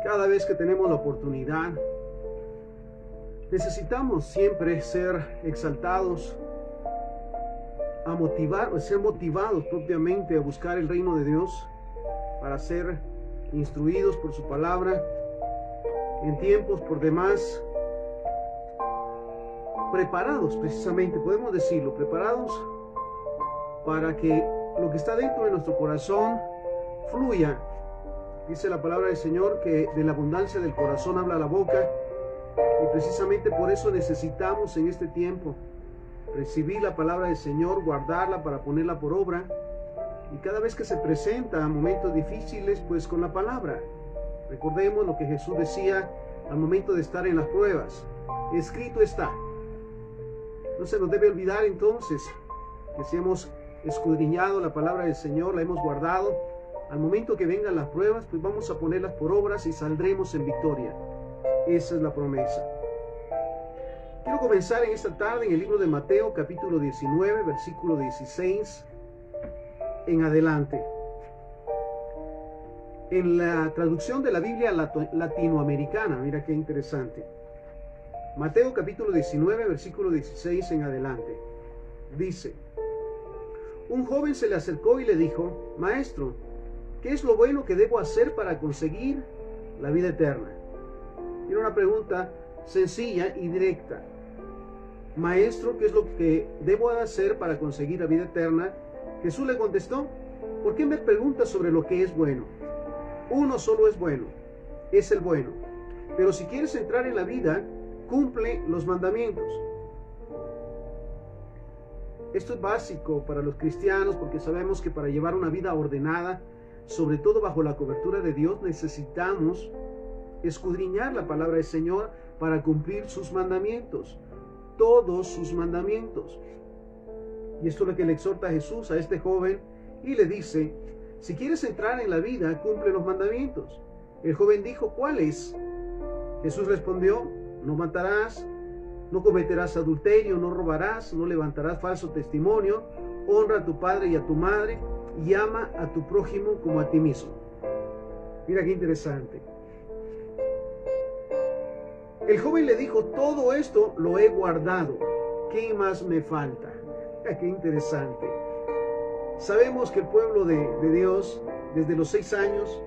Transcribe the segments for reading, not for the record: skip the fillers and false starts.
Cada vez que tenemos la oportunidad, necesitamos siempre ser exaltados, a motivar, o ser motivados propiamente a buscar el reino de Dios, para ser instruidos por su palabra, en tiempos por demás preparados, precisamente, podemos decirlo, preparados para que lo que está dentro de nuestro corazón fluya. Dice la palabra del Señor que de la abundancia del corazón habla la boca, y precisamente por eso necesitamos en este tiempo recibir la palabra del Señor, guardarla para ponerla por obra, y cada vez que se presenta momentos difíciles, pues con la palabra. Recordemos lo que Jesús decía al momento de estar en las pruebas: escrito está. No se nos debe olvidar entonces que si hemos escudriñado la palabra del Señor, la hemos guardado, al momento que vengan las pruebas, pues vamos a ponerlas por obras y saldremos en victoria. Esa es la promesa. Quiero comenzar en esta tarde en el libro de Mateo, capítulo 19, versículo 16 en adelante. En la traducción de la Biblia latinoamericana, mira qué interesante. Mateo capítulo 19, versículo 16 en adelante. Dice: un joven se le acercó y le dijo: Maestro, ¿qué es lo bueno que debo hacer para conseguir la vida eterna? Era una pregunta sencilla y directa. Maestro, ¿qué es lo que debo hacer para conseguir la vida eterna? Jesús le contestó: ¿por qué me preguntas sobre lo que es bueno? Uno solo es bueno, es el bueno. Pero si quieres entrar en la vida, cumple los mandamientos. Esto es básico para los cristianos, porque sabemos que para llevar una vida ordenada, sobre todo bajo la cobertura de Dios, necesitamos escudriñar la palabra del Señor para cumplir sus mandamientos, todos sus mandamientos. Y esto es lo que le exhorta a Jesús a este joven, y le dice: si quieres entrar en la vida, cumple los mandamientos. El joven dijo: ¿cuáles? Jesús respondió: no matarás, no cometerás adulterio, no robarás, no levantarás falso testimonio, honra a tu padre y a tu madre, y ama a tu prójimo como a ti mismo. Mira qué interesante. El joven le dijo: todo esto lo he guardado, ¿qué más me falta? Qué interesante. Sabemos que el pueblo de Dios, desde los 6 años,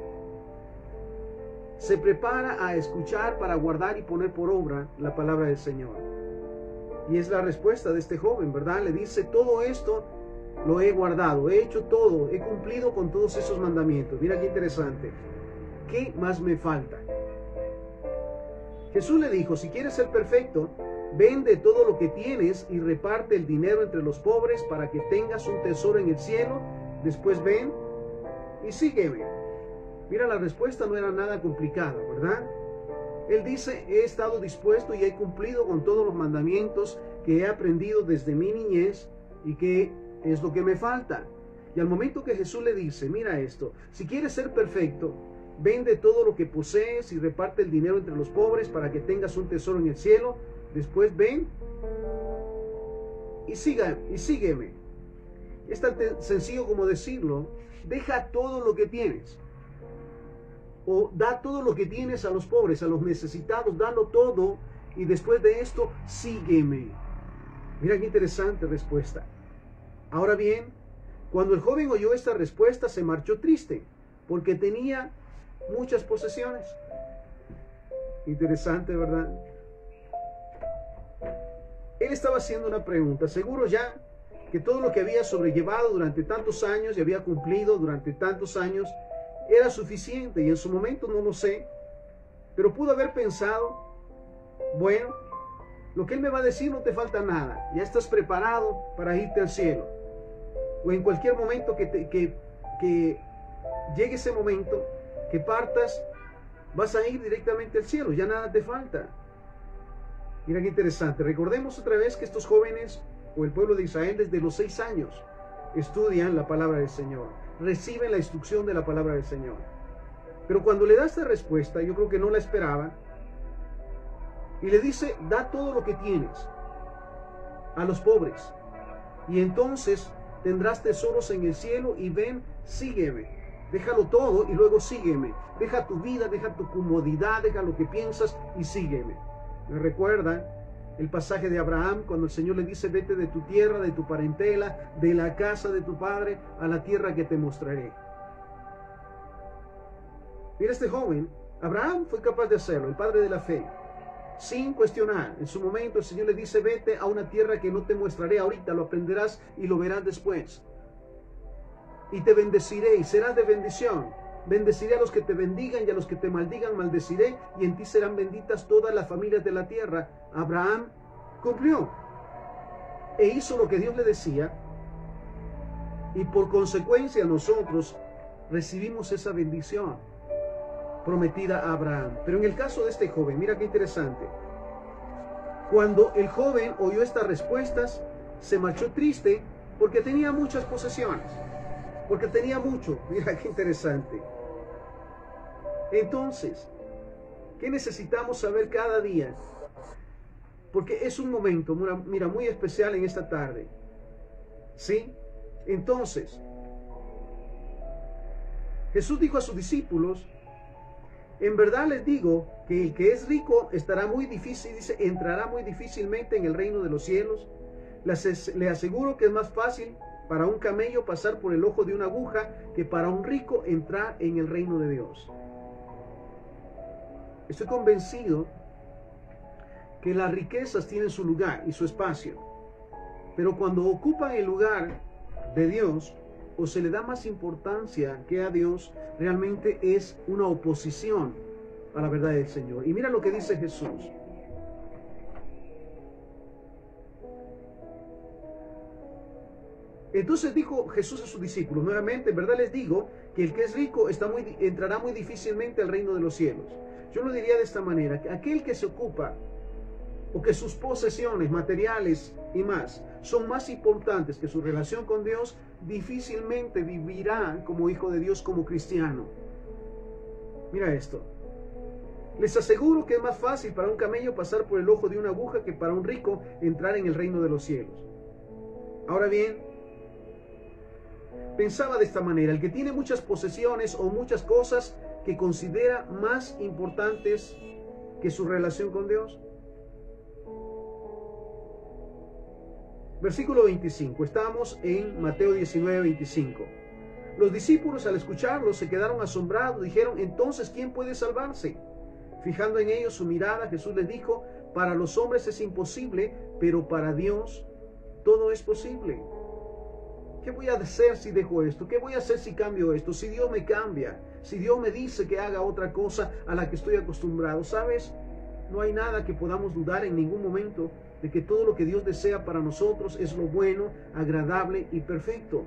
se prepara a escuchar para guardar y poner por obra la palabra del Señor. Y es la respuesta de este joven, ¿verdad? Le dice: todo esto lo he guardado, he hecho todo, he cumplido con todos esos mandamientos. Mira qué interesante. ¿Qué más me falta? Jesús le dijo: si quieres ser perfecto, vende todo lo que tienes y reparte el dinero entre los pobres para que tengas un tesoro en el cielo. Después ven y sígueme. Mira, la respuesta no era nada complicada, ¿verdad? Él dice: he estado dispuesto y he cumplido con todos los mandamientos que he aprendido desde mi niñez, y que es lo que me falta. Y al momento que Jesús le dice: mira esto, si quieres ser perfecto, vende todo lo que posees y reparte el dinero entre los pobres para que tengas un tesoro en el cielo. Después ven y sígueme. Es tan sencillo como decirlo: deja todo lo que tienes, o da todo lo que tienes a los pobres, a los necesitados, dalo todo, y después de esto, sígueme. Mira qué interesante respuesta. Ahora bien, cuando el joven oyó esta respuesta, se marchó triste, porque tenía muchas posesiones. Interesante, ¿verdad? Él estaba haciendo una pregunta, seguro ya que todo lo que había sobrellevado durante tantos años y había cumplido durante tantos años era suficiente, y en su momento no lo sé, pero pudo haber pensado: bueno, lo que él me va a decir no te falta nada, ya estás preparado para irte al cielo, o en cualquier momento que llegue ese momento, que partas, vas a ir directamente al cielo, ya nada te falta. Mira qué interesante. Recordemos otra vez que estos jóvenes, o el pueblo de Israel, desde los 6 años estudian la palabra del Señor, reciben la instrucción de la palabra del Señor. Pero cuando le da esta respuesta, yo creo que no la esperaba, y le dice: da todo lo que tienes a los pobres, y entonces tendrás tesoros en el cielo, y ven, sígueme. Déjalo todo y luego sígueme. Deja tu vida, deja tu comodidad, deja lo que piensas y sígueme. ¿Me recuerdan el pasaje de Abraham cuando el Señor le dice: vete de tu tierra, de tu parentela, de la casa de tu padre, a la tierra que te mostraré? Mira, este joven, Abraham, fue capaz de hacerlo, el padre de la fe, sin cuestionar. En su momento el Señor le dice: vete a una tierra que no te mostraré ahorita, lo aprenderás y lo verás después. Y te bendeciré y serás de bendición. Bendeciré a los que te bendigan y a los que te maldigan maldeciré, y en ti serán benditas todas las familias de la tierra. Abraham cumplió e hizo lo que Dios le decía, y por consecuencia nosotros recibimos esa bendición prometida a Abraham. Pero en el caso de este joven, mira qué interesante. Cuando el joven oyó estas respuestas, se marchó triste porque tenía muchas posesiones. Porque tenía mucho. Mira qué interesante. Entonces, ¿qué necesitamos saber cada día? Porque es un momento, mira, muy especial en esta tarde. ¿Sí? Entonces, Jesús dijo a sus discípulos: en verdad les digo que el que es rico estará muy difícil, dice, entrará muy difícilmente en el reino de los cielos. Le aseguro que es más fácil para un camello pasar por el ojo de una aguja que para un rico entrar en el reino de Dios. Estoy convencido que las riquezas tienen su lugar y su espacio, pero cuando ocupan el lugar de Dios, o se le da más importancia que a Dios, realmente es una oposición a la verdad del Señor. Y mira lo que dice Jesús. Entonces dijo Jesús a sus discípulos nuevamente: en verdad les digo que el que es rico entrará muy difícilmente al reino de los cielos. Yo lo diría de esta manera: que aquel que se ocupa, o que sus posesiones materiales y más son más importantes que su relación con Dios, difícilmente vivirá como hijo de Dios, como cristiano. Mira esto. Les aseguro que es más fácil para un camello pasar por el ojo de una aguja que para un rico entrar en el reino de los cielos. Ahora bien, pensaba de esta manera: el que tiene muchas posesiones o muchas cosas que considera más importantes que su relación con Dios. Versículo 25, estamos en Mateo 19, 25. Los discípulos, al escucharlo, se quedaron asombrados. Dijeron: entonces, ¿quién puede salvarse? Fijando en ellos su mirada, Jesús les dijo: para los hombres es imposible, pero para Dios todo es posible. ¿Qué voy a hacer si dejo esto? ¿Qué voy a hacer si cambio esto? Si Dios me cambia, si Dios me dice que haga otra cosa a la que estoy acostumbrado. ¿Sabes? No hay nada que podamos dudar en ningún momento de que todo lo que Dios desea para nosotros es lo bueno, agradable y perfecto.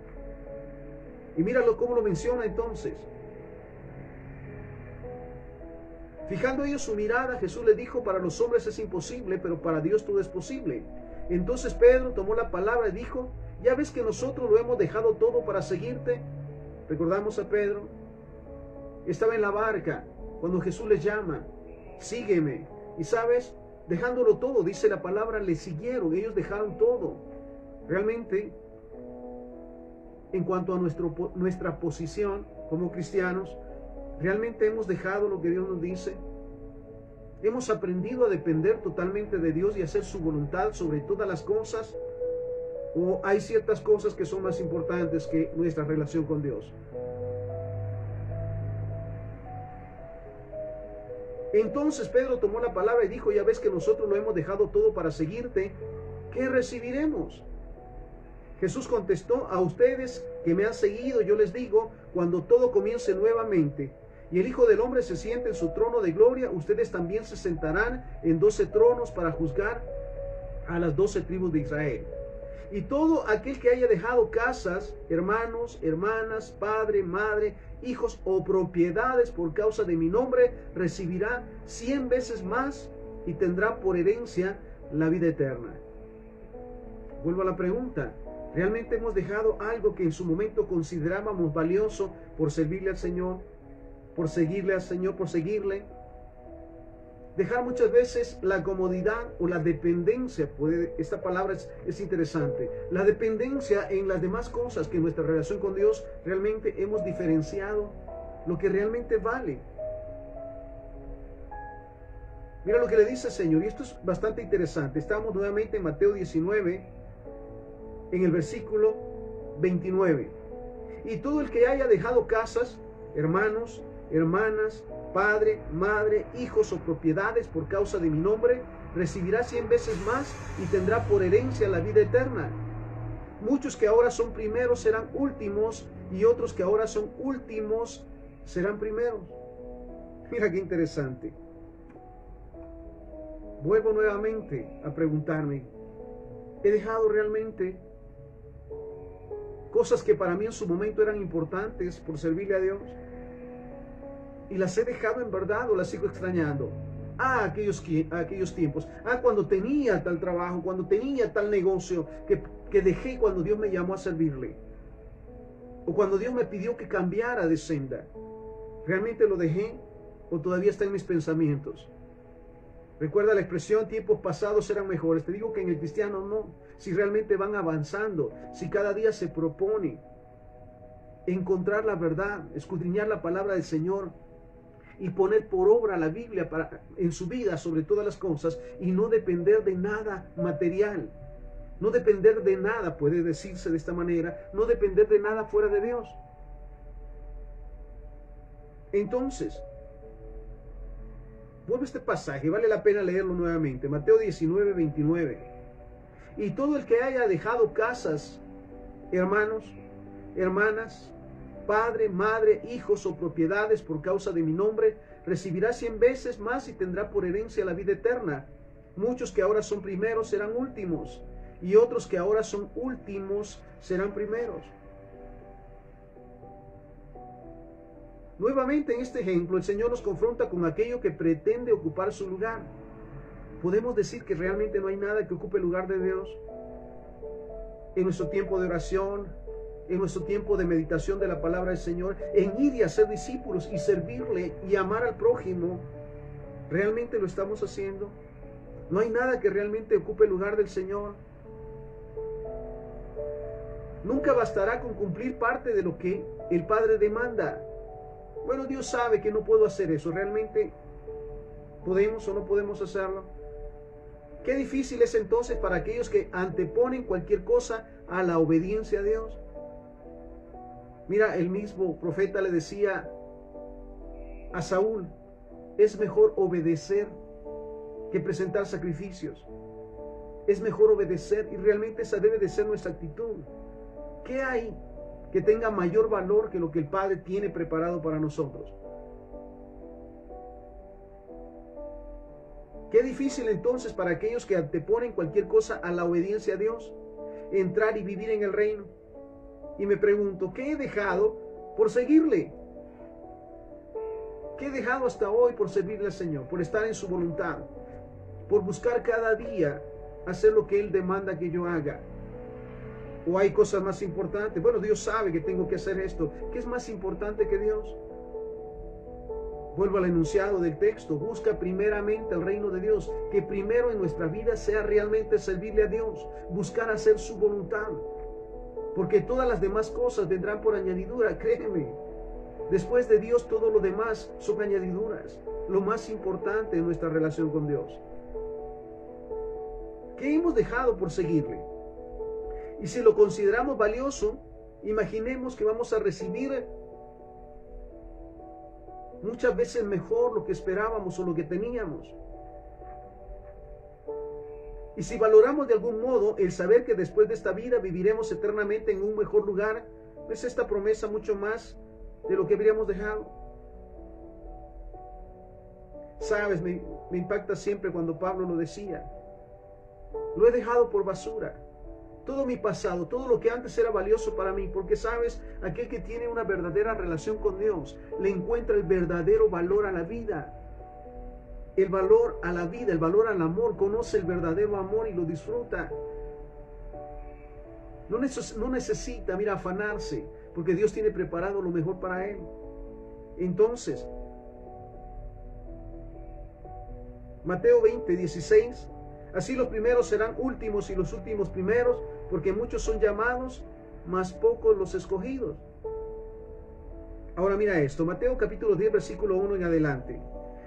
Y míralo cómo lo menciona entonces. Fijando ellos su mirada, Jesús les dijo: para los hombres es imposible, pero para Dios todo es posible. Entonces Pedro tomó la palabra y dijo: ¿ya ves que nosotros lo hemos dejado todo para seguirte? Recordamos a Pedro. Estaba en la barca cuando Jesús les llama: sígueme. Y sabes, dejándolo todo, dice la palabra, le siguieron. Ellos dejaron todo. Realmente, en cuanto a nuestra posición como cristianos, ¿realmente hemos dejado lo que Dios nos dice? ¿Hemos aprendido a depender totalmente de Dios y hacer su voluntad sobre todas las cosas? ¿O hay ciertas cosas que son más importantes que nuestra relación con Dios? Entonces Pedro tomó la palabra y dijo: ya ves que nosotros lo hemos dejado todo para seguirte, ¿qué recibiremos? Jesús contestó: a ustedes que me han seguido, yo les digo, cuando todo comience nuevamente y el Hijo del Hombre se siente en su trono de gloria, ustedes también se sentarán en 12 tronos para juzgar a las 12 tribus de Israel. Y todo aquel que haya dejado casas, hermanos, hermanas, padre, madre, hijos o propiedades por causa de mi nombre, recibirá 100 veces más y tendrá por herencia la vida eterna. Vuelvo a la pregunta: ¿realmente hemos dejado algo que en su momento considerábamos valioso por servirle al Señor, por seguirle al Señor, por seguirle? Dejar muchas veces la comodidad o la dependencia, esta palabra es interesante, la dependencia en las demás cosas que en nuestra relación con Dios realmente hemos diferenciado lo que realmente vale. Mira lo que le dice el Señor, y esto es bastante interesante. Estamos nuevamente en Mateo 19, en el versículo 29. Y todo el que haya dejado casas, hermanos, hermanas, padre, madre, hijos o propiedades por causa de mi nombre, recibirá 100 veces más y tendrá por herencia la vida eterna. Muchos que ahora son primeros serán últimos, y otros que ahora son últimos serán primeros. Mira qué interesante. Vuelvo nuevamente a preguntarme, ¿he dejado realmente cosas que para mí en su momento eran importantes por servirle a Dios? ¿Y las he dejado en verdad o las sigo extrañando? Aquellos tiempos. Cuando tenía tal trabajo, cuando tenía tal negocio que dejé cuando Dios me llamó a servirle. O cuando Dios me pidió que cambiara de senda. ¿Realmente lo dejé o todavía está en mis pensamientos? Recuerda la expresión, tiempos pasados eran mejores. Te digo que en el cristiano no. Si realmente van avanzando, si cada día se propone encontrar la verdad, escudriñar la palabra del Señor y poner por obra la Biblia en su vida sobre todas las cosas, y no depender de nada material. No depender de nada, puede decirse de esta manera, no depender de nada fuera de Dios. Entonces, vuelve este pasaje, vale la pena leerlo nuevamente. Mateo 19, 29. Y todo el que haya dejado casas, hermanos, hermanas, padre, madre, hijos o propiedades por causa de mi nombre, recibirá 100 veces más y tendrá por herencia la vida eterna. Muchos que ahora son primeros serán últimos, y otros que ahora son últimos serán primeros. Nuevamente en este ejemplo el Señor nos confronta con aquello que pretende ocupar su lugar. ¿Podemos decir que realmente no hay nada que ocupe el lugar de Dios? En nuestro tiempo de oración, en nuestro tiempo de meditación de la palabra del Señor, en ir y hacer discípulos y servirle y amar al prójimo, ¿realmente lo estamos haciendo? ¿No hay nada que realmente ocupe el lugar del Señor? Nunca bastará con cumplir parte de lo que el Padre demanda. Bueno, Dios sabe que no puedo hacer eso. ¿Realmente podemos o no podemos hacerlo? Qué difícil es entonces para aquellos que anteponen cualquier cosa a la obediencia a Dios. Mira, el mismo profeta le decía a Saúl, es mejor obedecer que presentar sacrificios. Es mejor obedecer, y realmente esa debe de ser nuestra actitud. ¿Qué hay que tenga mayor valor que lo que el Padre tiene preparado para nosotros? Qué difícil entonces para aquellos que anteponen cualquier cosa a la obediencia a Dios, entrar y vivir en el reino. Y me pregunto, ¿qué he dejado por seguirle? ¿Qué he dejado hasta hoy por servirle al Señor? Por estar en su voluntad, por buscar cada día hacer lo que Él demanda que yo haga. ¿O hay cosas más importantes? Bueno, Dios sabe que tengo que hacer esto. ¿Qué es más importante que Dios? Vuelvo al enunciado del texto. Busca primeramente el reino de Dios. Que primero en nuestra vida sea realmente servirle a Dios. Buscar hacer su voluntad. Porque todas las demás cosas vendrán por añadidura. Créeme. Después de Dios todo lo demás son añadiduras. Lo más importante en nuestra relación con Dios. ¿Qué hemos dejado por seguirle? Y si lo consideramos valioso, imaginemos que vamos a recibir muchas veces mejor lo que esperábamos o lo que teníamos. Y si valoramos de algún modo el saber que después de esta vida viviremos eternamente en un mejor lugar, ¿no es esta promesa mucho más de lo que habríamos dejado? Sabes, me impacta siempre cuando Pablo lo decía. Lo he dejado por basura. Todo mi pasado, todo lo que antes era valioso para mí, porque sabes, aquel que tiene una verdadera relación con Dios, le encuentra el verdadero valor a la vida. El valor a la vida, el valor al amor, conoce el verdadero amor y lo disfruta. No necesita, mira, afanarse, porque Dios tiene preparado lo mejor para él. Entonces, Mateo 20:16. Así los primeros serán últimos y los últimos primeros, porque muchos son llamados, mas pocos los escogidos. Ahora mira esto, Mateo capítulo 10, versículo 1 en adelante.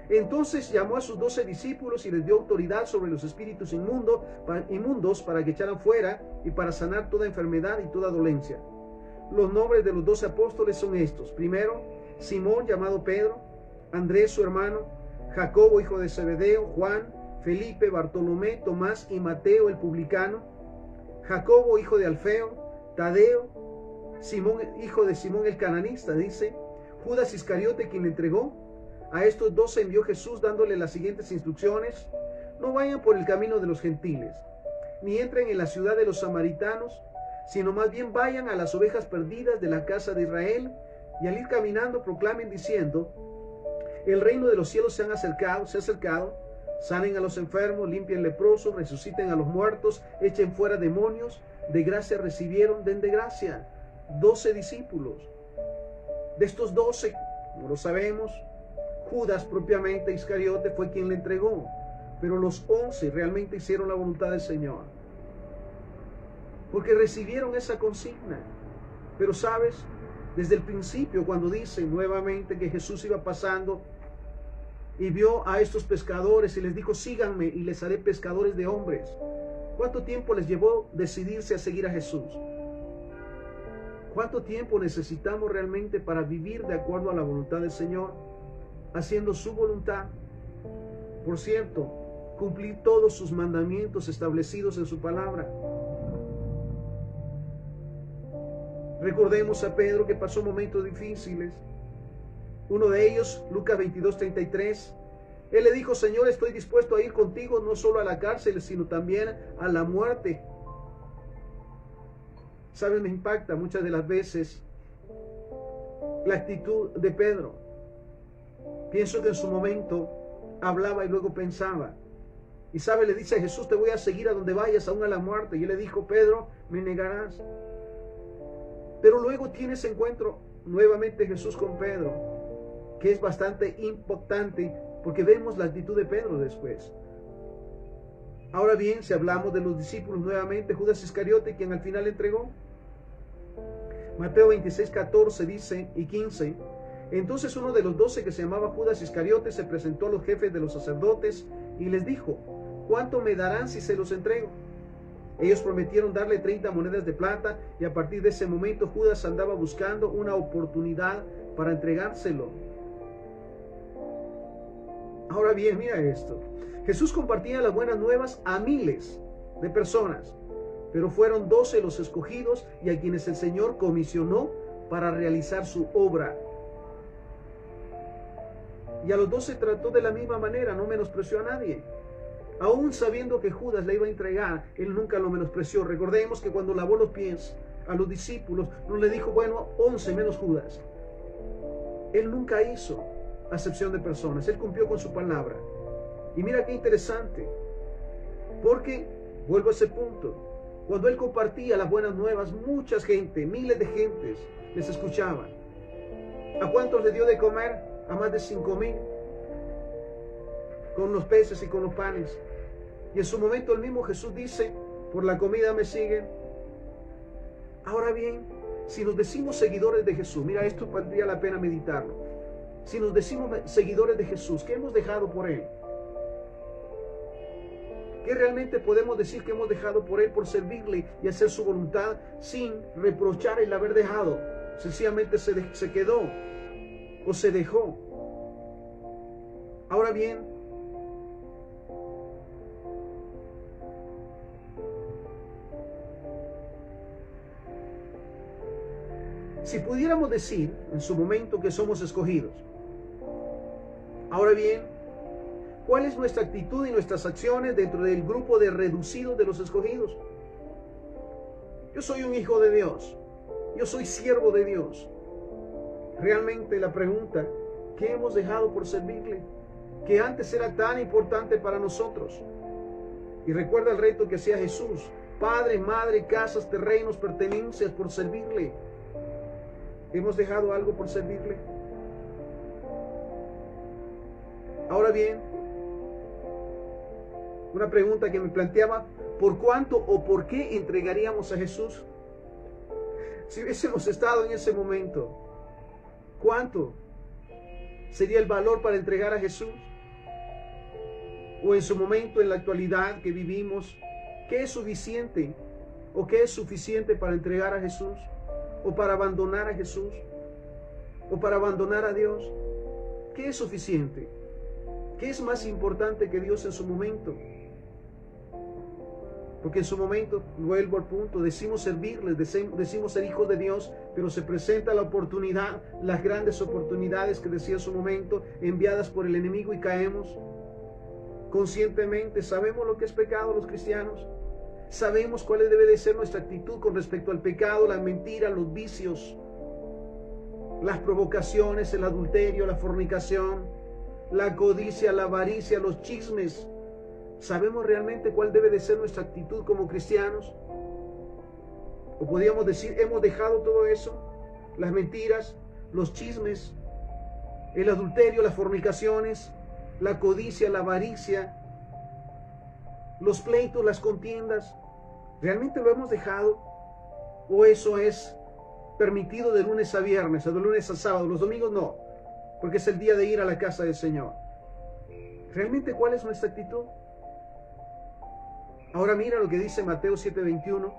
Entonces llamó a sus 12 discípulos y les dio autoridad sobre los espíritus inmundos para que echaran fuera y para sanar toda enfermedad y toda dolencia. Los nombres de los 12 apóstoles son estos. Primero, Simón, llamado Pedro, Andrés, su hermano, Jacobo, hijo de Zebedeo, Juan, Felipe, Bartolomé, Tomás y Mateo, el publicano, Jacobo, hijo de Alfeo, Tadeo, Simón, hijo de Simón el cananista, dice, Judas Iscariote, quien le entregó. A estos 12 envió Jesús dándole las siguientes instrucciones: no vayan por el camino de los gentiles, ni entren en la ciudad de los samaritanos, sino más bien vayan a las ovejas perdidas de la casa de Israel, y al ir caminando proclamen diciendo: el reino de los cielos se ha acercado, sanen a los enfermos, limpien leprosos, resuciten a los muertos, echen fuera demonios, de gracia recibieron, den de gracia. 12 discípulos. De estos 12, como lo sabemos, Judas propiamente Iscariote fue quien le entregó, pero los 11 realmente hicieron la voluntad del Señor, porque recibieron esa consigna. Pero sabes, desde el principio, cuando dice nuevamente que Jesús iba pasando y vio a estos pescadores y les dijo: síganme y les haré pescadores de hombres. ¿Cuánto tiempo les llevó decidirse a seguir a Jesús? ¿Cuánto tiempo necesitamos realmente para vivir de acuerdo a la voluntad del Señor, haciendo su voluntad? Por cierto, cumplir todos sus mandamientos establecidos en su palabra. Recordemos a Pedro, que pasó momentos difíciles. Uno de ellos, Lucas 22:33, él le dijo: Señor, estoy dispuesto a ir contigo no solo a la cárcel, sino también a la muerte. ¿Sabes? Me impacta muchas de las veces la actitud de Pedro. Pienso que en su momento hablaba y luego pensaba. Y sabe, le dice a Jesús: te voy a seguir a donde vayas, aún a la muerte. Y él le dijo: Pedro, me negarás. Pero luego tiene ese encuentro nuevamente Jesús con Pedro, que es bastante impactante, porque vemos la actitud de Pedro después. Ahora bien, si hablamos de los discípulos nuevamente, Judas Iscariote, quien al final entregó. Mateo 26:14 dice y 15. Entonces uno de los 12, que se llamaba Judas Iscariote, se presentó a los jefes de los sacerdotes y les dijo: ¿cuánto me darán si se los entrego? Ellos prometieron darle 30 monedas de plata, y a partir de ese momento Judas andaba buscando una oportunidad para entregárselo. Ahora bien, mira esto. Jesús compartía las buenas nuevas a miles de personas, pero fueron 12 los escogidos y a quienes el Señor comisionó para realizar su obra. Y a los 12 trató de la misma manera, no menospreció a nadie. Aún sabiendo que Judas le iba a entregar, él nunca lo menospreció. Recordemos que cuando lavó los pies a los discípulos, no le dijo: bueno, 11 menos Judas. Él nunca hizo acepción de personas, él cumplió con su palabra. Y mira qué interesante, porque vuelvo a ese punto: cuando él compartía las buenas nuevas, mucha gente, miles de gentes les escuchaban. ¿A cuántos le dio de comer? A más de 5,000, con los peces y con los panes. Y en su momento el mismo Jesús dice: por la comida me siguen. Ahora bien, si nos decimos seguidores de Jesús, mira, esto valdría la pena meditarlo. Si nos decimos seguidores de Jesús, ¿qué hemos dejado por Él? ¿Qué realmente podemos decir que hemos dejado por Él, por servirle y hacer su voluntad, sin reprochar el haber dejado? Sencillamente se quedó o se dejó. Ahora bien, si pudiéramos decir en su momento que somos escogidos, ahora bien, ¿cuál es nuestra actitud y nuestras acciones dentro del grupo de reducidos de los escogidos? Yo soy un hijo de Dios, yo soy siervo de Dios. Realmente la pregunta: ¿qué hemos dejado por servirle? Que antes era tan importante para nosotros. Y recuerda el reto que hacía Jesús: padre, madre, casas, terrenos, pertenencias, por servirle. ¿Hemos dejado algo por servirle? Ahora bien, Una pregunta que me planteaba: ¿por cuánto o por qué entregaríamos a Jesús? Si hubiésemos estado en ese momento, ¿cuánto sería el valor para entregar a Jesús? O en su momento, en la actualidad que vivimos, ¿qué es suficiente? ¿O qué es suficiente para entregar a Jesús? ¿O para abandonar a Jesús? ¿O para abandonar a Dios? ¿Qué es suficiente? ¿Qué es más importante que Dios en su momento? Porque en su momento, vuelvo al punto, decimos servirles, decimos ser hijos de Dios, pero se presenta la oportunidad, las grandes oportunidades que decía en su momento, enviadas por el enemigo, y caemos. Conscientemente sabemos lo que es pecado los cristianos. Sabemos cuál debe de ser nuestra actitud con respecto al pecado, la mentira, los vicios, las provocaciones, el adulterio, la fornicación, la codicia, la avaricia, los chismes. ¿Sabemos realmente cuál debe de ser nuestra actitud como cristianos? O podríamos decir, hemos dejado todo eso, las mentiras, los chismes, el adulterio, las fornicaciones, la codicia, la avaricia, los pleitos, las contiendas. ¿Realmente lo hemos dejado? ¿O eso es permitido de lunes a viernes, o de lunes a sábado? Los domingos no, porque es el día de ir a la casa del Señor. ¿Realmente cuál es nuestra actitud? Ahora mira lo que dice Mateo 7:21.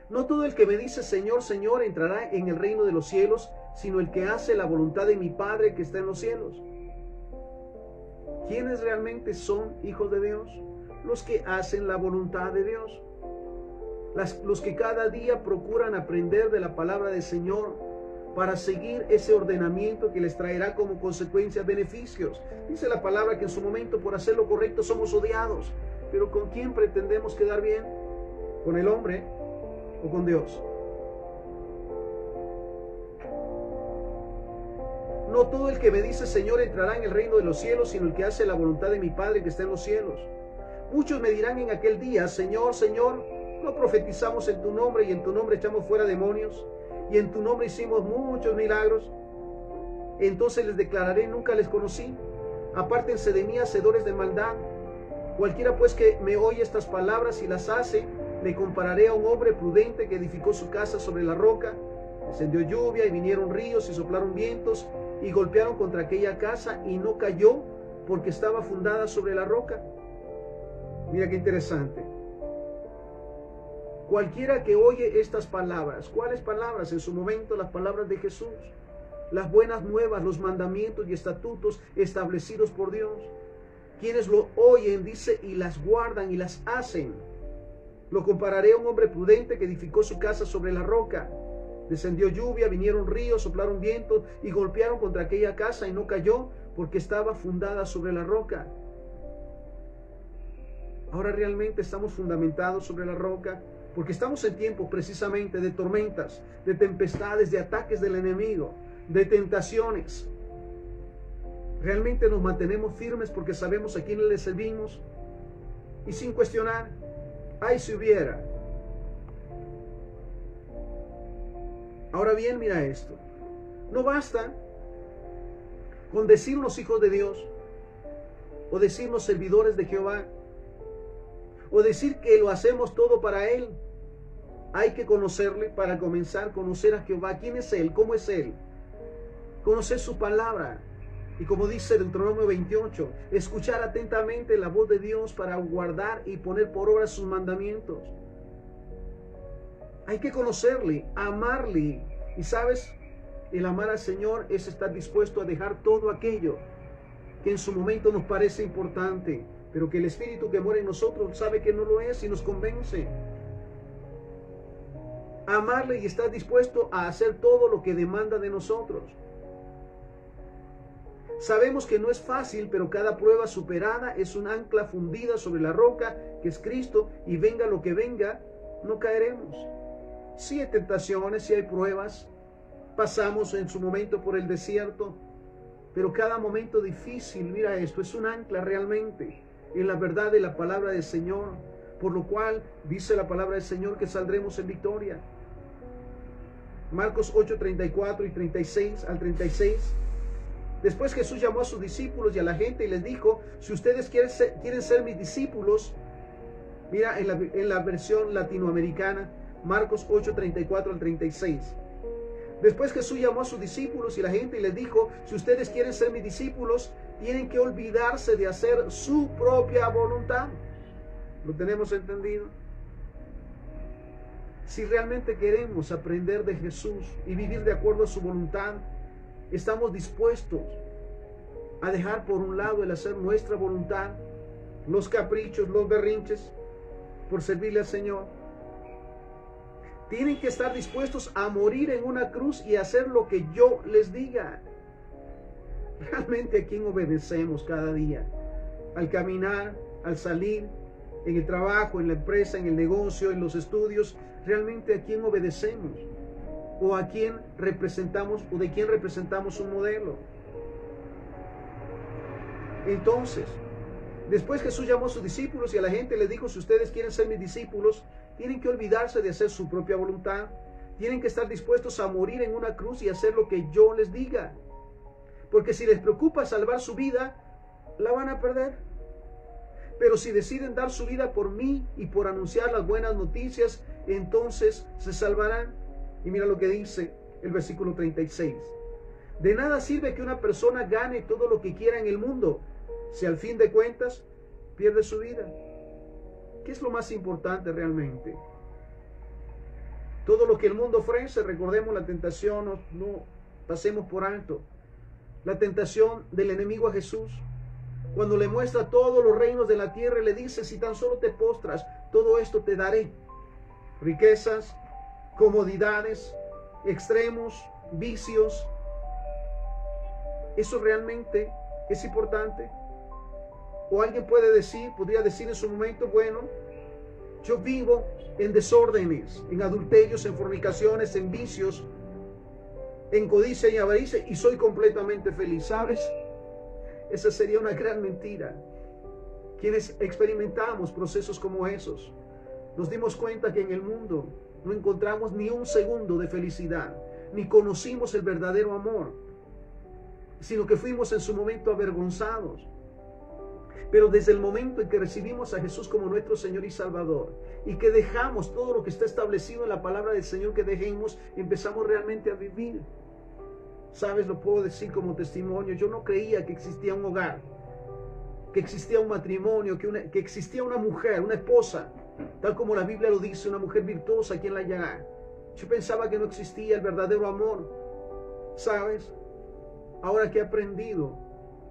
No todo el que me dice Señor, Señor entrará en el reino de los cielos, sino el que hace la voluntad de mi Padre que está en los cielos. ¿Quiénes realmente son hijos de Dios? Los que hacen la voluntad de Dios. Los que cada día procuran aprender de la palabra del Señor para seguir ese ordenamiento que les traerá como consecuencia beneficios. Dice la palabra que en su momento, por hacer lo correcto, somos odiados. Pero ¿con quién pretendemos quedar bien? ¿Con el hombre o con Dios? No todo el que me dice Señor entrará en el reino de los cielos, sino el que hace la voluntad de mi Padre que está en los cielos. Muchos me dirán en aquel día, Señor, Señor, ¿no profetizamos en tu nombre y en tu nombre echamos fuera demonios y en tu nombre hicimos muchos milagros? Entonces les declararé, nunca les conocí. Apártense de mí, hacedores de maldad. Cualquiera pues que me oye estas palabras y las hace, le compararé a un hombre prudente que edificó su casa sobre la roca. Descendió lluvia y vinieron ríos y soplaron vientos y golpearon contra aquella casa y no cayó porque estaba fundada sobre la roca. Mira qué interesante. Cualquiera que oye estas palabras, ¿cuáles palabras? En su momento las palabras de Jesús, las buenas nuevas, los mandamientos y estatutos establecidos por Dios. Quienes lo oyen, dice, y las guardan y las hacen. Lo compararé a un hombre prudente que edificó su casa sobre la roca. Descendió lluvia, vinieron ríos, soplaron vientos y golpearon contra aquella casa y no cayó porque estaba fundada sobre la roca. Ahora realmente estamos fundamentados sobre la roca, porque estamos en tiempos precisamente de tormentas, de tempestades, de ataques del enemigo, de tentaciones. Realmente nos mantenemos firmes porque sabemos a quién le servimos y sin cuestionar, ay si hubiera. Ahora bien, mira esto. No basta con decirnos hijos de Dios, o decirnos servidores de Jehová, o decir que lo hacemos todo para Él. Hay que conocerle para comenzar a conocer a Jehová. ¿Quién es Él? ¿Cómo es Él? Conocer su palabra. Y como dice Deuteronomio 28, escuchar atentamente la voz de Dios para guardar y poner por obra sus mandamientos. Hay que conocerle, amarle. Y sabes, el amar al Señor es estar dispuesto a dejar todo aquello que en su momento nos parece importante, pero que el Espíritu que mora en nosotros sabe que no lo es y nos convence. Amarle y estar dispuesto a hacer todo lo que demanda de nosotros. Sabemos que no es fácil, pero cada prueba superada es un ancla fundida sobre la roca que es Cristo, y venga lo que venga, no caeremos. Sí hay tentaciones, sí hay pruebas, pasamos en su momento por el desierto, pero cada momento difícil, mira esto, es un ancla realmente en la verdad de la palabra del Señor, por lo cual dice la palabra del Señor que saldremos en victoria. Marcos 8:34 y 36 al 36. Después Jesús llamó a sus discípulos y a la gente y les dijo, si ustedes quieren ser mis discípulos, mira en la versión latinoamericana, Marcos 8, 34 al 36. Después Jesús llamó a sus discípulos y la gente y les dijo, si ustedes quieren ser mis discípulos, tienen que olvidarse de hacer su propia voluntad. ¿Lo tenemos entendido? Si realmente queremos aprender de Jesús y vivir de acuerdo a su voluntad, estamos dispuestos a dejar por un lado el hacer nuestra voluntad, los caprichos, los berrinches, por servirle al Señor. Tienen que estar dispuestos a morir en una cruz y hacer lo que yo les diga. Realmente, ¿a quién obedecemos cada día? Al caminar, al salir, en el trabajo, en la empresa, en el negocio, en los estudios. ¿Realmente a quién obedecemos? ¿O a quién representamos, o de quién representamos un modelo? Entonces, después Jesús llamó a sus discípulos y a la gente les dijo, si ustedes quieren ser mis discípulos, tienen que olvidarse de hacer su propia voluntad. Tienen que estar dispuestos a morir en una cruz y hacer lo que yo les diga. Porque si les preocupa salvar su vida, la van a perder. Pero si deciden dar su vida por mí y por anunciar las buenas noticias, entonces se salvarán. Y mira lo que dice el versículo 36. De nada sirve que una persona gane todo lo que quiera en el mundo, si al fin de cuentas pierde su vida. ¿Qué es lo más importante realmente? Todo lo que el mundo ofrece, recordemos la tentación, no pasemos por alto. La tentación del enemigo a Jesús, cuando le muestra todos los reinos de la tierra y le dice, si tan solo te postras, todo esto te daré. Riquezas, comodidades, extremos, vicios. ¿Eso realmente es importante? O alguien podría decir en su momento, bueno, yo vivo en desórdenes, en adulterios, en fornicaciones, en vicios, en codicia y avaricia y soy completamente feliz. ¿Sabes? Esa sería una gran mentira. Quienes experimentamos procesos como esos, nos dimos cuenta que en el mundo no encontramos ni un segundo de felicidad, ni conocimos el verdadero amor, sino que fuimos en su momento avergonzados. Pero desde el momento en que recibimos a Jesús como nuestro Señor y Salvador, y que dejamos todo lo que está establecido en la palabra del Señor que dejemos, empezamos realmente a vivir. ¿Sabes? Lo puedo decir como testimonio. Yo no creía que existía un hogar, que existía un matrimonio, que existía una mujer, una esposa, tal como la Biblia lo dice, una mujer virtuosa a quien la hallará. Yo pensaba que no existía el verdadero amor. ¿Sabes? Ahora que he aprendido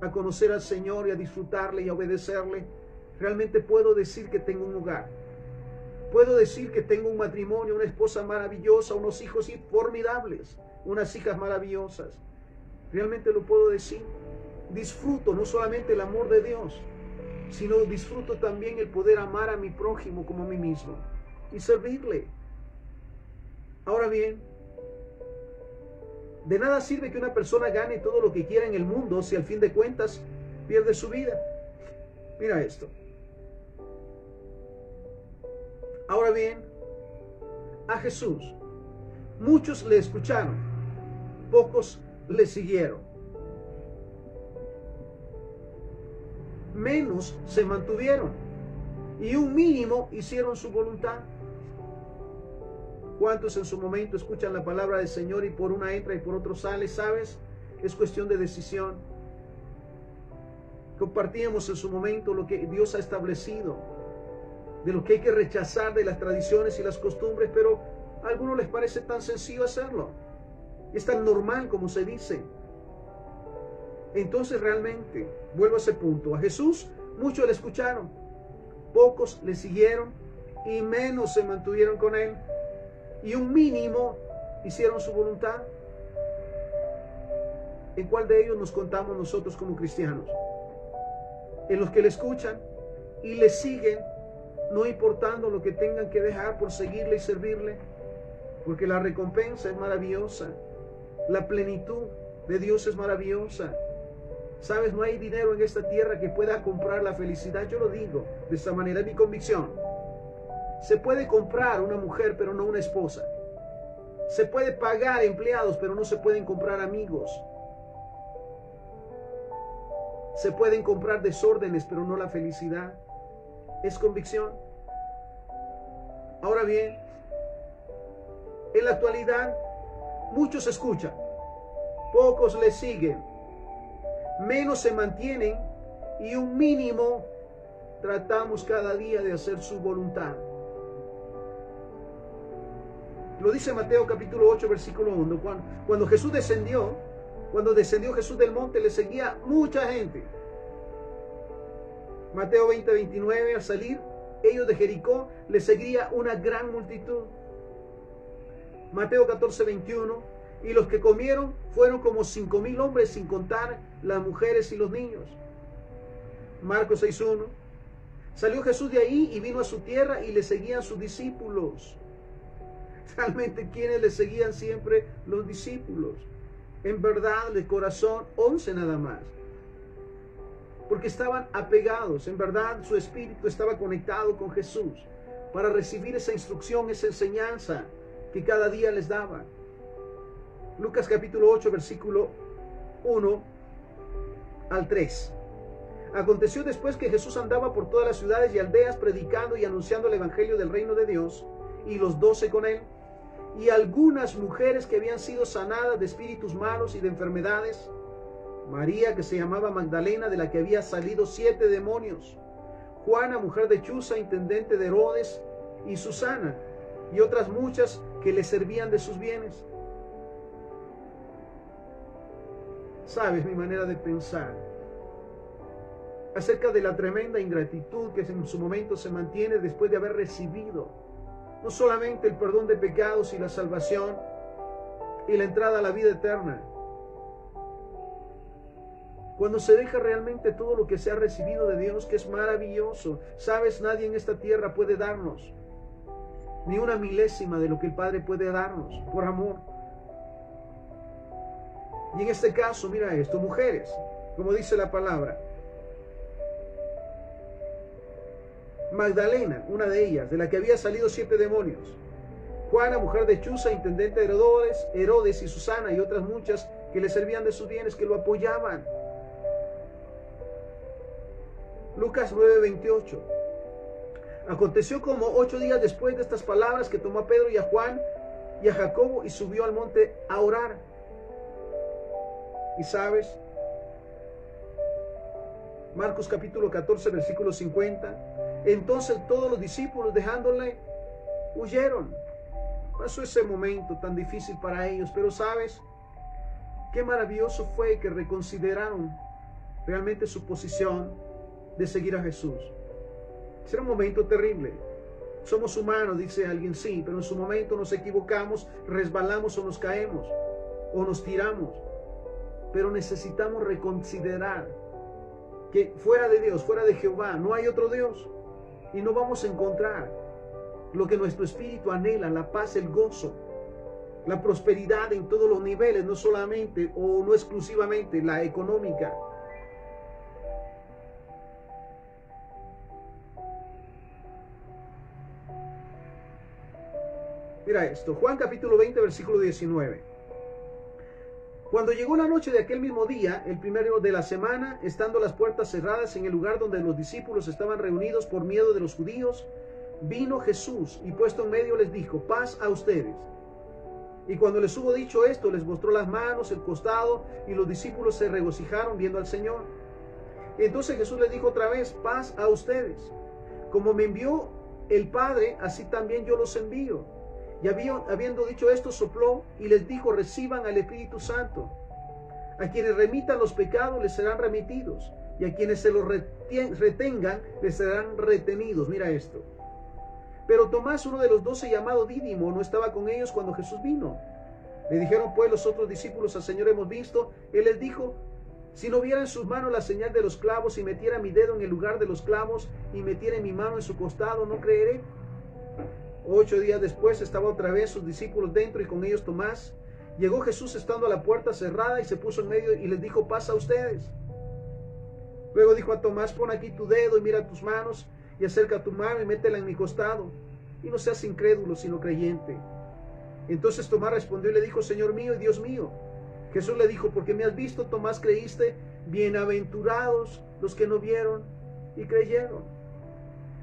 a conocer al Señor y a disfrutarle y a obedecerle, realmente puedo decir que tengo un hogar. Puedo decir que tengo un matrimonio, una esposa maravillosa, unos hijos formidables, unas hijas maravillosas. Realmente lo puedo decir. Disfruto no solamente el amor de Dios, sino disfruto también el poder amar a mi prójimo como a mí mismo y servirle. Ahora bien, de nada sirve que una persona gane todo lo que quiera en el mundo si al fin de cuentas pierde su vida. Mira esto. Ahora bien, a Jesús muchos le escucharon, pocos le siguieron. Menos se mantuvieron y un mínimo hicieron su voluntad. ¿Cuántos en su momento escuchan la palabra del Señor y por una entra y por otro sale? ¿Sabes? Es cuestión de decisión. Compartíamos en su momento lo que Dios ha establecido, de lo que hay que rechazar de las tradiciones y las costumbres, pero a algunos les parece tan sencillo hacerlo. Es tan normal como se dice. Entonces realmente, vuelvo a ese punto, a Jesús muchos le escucharon, pocos le siguieron y menos se mantuvieron con él. Y un mínimo hicieron su voluntad. ¿En cuál de ellos nos contamos nosotros como cristianos? En los que le escuchan y le siguen, no importando lo que tengan que dejar por seguirle y servirle, porque la recompensa es maravillosa, la plenitud de Dios es maravillosa. ¿Sabes? No hay dinero en esta tierra que pueda comprar la felicidad. Yo lo digo de esta manera, es mi convicción. Se puede comprar una mujer, pero no una esposa. Se puede pagar empleados, pero no se pueden comprar amigos. Se pueden comprar desórdenes, pero no la felicidad. Es convicción. Ahora bien, en la actualidad, muchos escuchan, pocos le siguen, menos se mantienen y un mínimo tratamos cada día de hacer su voluntad. Lo dice Mateo capítulo 8, versículo 1. Cuando Jesús descendió, cuando descendió Jesús del monte, le seguía mucha gente. Mateo 20, 29, al salir ellos de Jericó, le seguía una gran multitud. Mateo 14, 21, y los que comieron fueron como 5,000 hombres, sin contar las mujeres y los niños. Marcos 6, 1, salió Jesús de ahí y vino a su tierra y le seguían sus discípulos. Realmente, ¿quiénes le seguían siempre? Los discípulos. En verdad, de corazón, 11 nada más. Porque estaban apegados. En verdad, su espíritu estaba conectado con Jesús para recibir esa instrucción, esa enseñanza que cada día les daba. Lucas capítulo 8, versículo 1 al 3. Aconteció después que Jesús andaba por todas las ciudades y aldeas predicando y anunciando el evangelio del reino de Dios, y los 12 con él, y algunas mujeres que habían sido sanadas de espíritus malos y de enfermedades. María, que se llamaba Magdalena, de la que había salido 7 demonios. Juana, mujer de Chuza, intendente de Herodes, y Susana, y otras muchas que le servían de sus bienes. Sabes mi manera de pensar acerca de la tremenda ingratitud que en su momento se mantiene después de haber recibido no solamente el perdón de pecados y la salvación y la entrada a la vida eterna. Cuando se deja realmente todo lo que se ha recibido de Dios, que es maravilloso. Sabes, nadie en esta tierra puede darnos ni una milésima de lo que el Padre puede darnos por amor. Y en este caso, mira esto, mujeres, como dice la palabra. Magdalena, una de ellas, de la que había salido 7 demonios. Juana, mujer de Chuza, intendente de Herodes, y Susana, y otras muchas que le servían de sus bienes, que lo apoyaban. Lucas 9, 28. Aconteció como 8 días después de estas palabras que tomó a Pedro y a Juan y a Jacobo y subió al monte a orar. Y sabes, Marcos capítulo 14, versículo 50. Entonces todos los discípulos, dejándole, huyeron. Pasó ese momento tan difícil para ellos, pero sabes, qué maravilloso fue que reconsideraron realmente su posición de seguir a Jesús. Será un momento terrible. Somos humanos, dice alguien, sí, pero en su momento nos equivocamos, resbalamos o nos caemos o nos tiramos. Pero necesitamos reconsiderar que fuera de Dios, fuera de Jehová, no hay otro Dios, y no vamos a encontrar lo que nuestro espíritu anhela: la paz, el gozo, la prosperidad en todos los niveles, no solamente o no exclusivamente la económica. Mira esto, Juan capítulo 20, versículo 19. Cuando llegó la noche de aquel mismo día, el primero de la semana, estando las puertas cerradas en el lugar donde los discípulos estaban reunidos por miedo de los judíos, vino Jesús y puesto en medio les dijo: paz a ustedes. Y cuando les hubo dicho esto, les mostró las manos, el costado, y los discípulos se regocijaron viendo al Señor. Y entonces Jesús les dijo otra vez: paz a ustedes. Como me envió el Padre, así también yo los envío. Y habiendo dicho esto, sopló y les dijo: reciban al Espíritu Santo. A quienes remitan los pecados les serán remitidos, y a quienes se los retengan les serán retenidos. Mira esto. Pero Tomás, uno de los 12, llamado Dídimo, no estaba con ellos cuando Jesús vino. Le dijeron pues los otros discípulos: al Señor hemos visto. Él les dijo: si no viera en sus manos la señal de los clavos, y metiera mi dedo en el lugar de los clavos, y metiera mi mano en su costado, no creeré. 8 días después estaba otra vez sus discípulos dentro y con ellos Tomás. Llegó Jesús estando a la puerta cerrada y se puso en medio y les dijo: paz a ustedes. Luego dijo a Tomás: pon aquí tu dedo y mira tus manos, y acerca tu mano y métela en mi costado, y no seas incrédulo sino creyente. Entonces Tomás respondió y le dijo: Señor mío y Dios mío. Jesús le dijo: porque me has visto, Tomás, creíste. Bienaventurados los que no vieron y creyeron.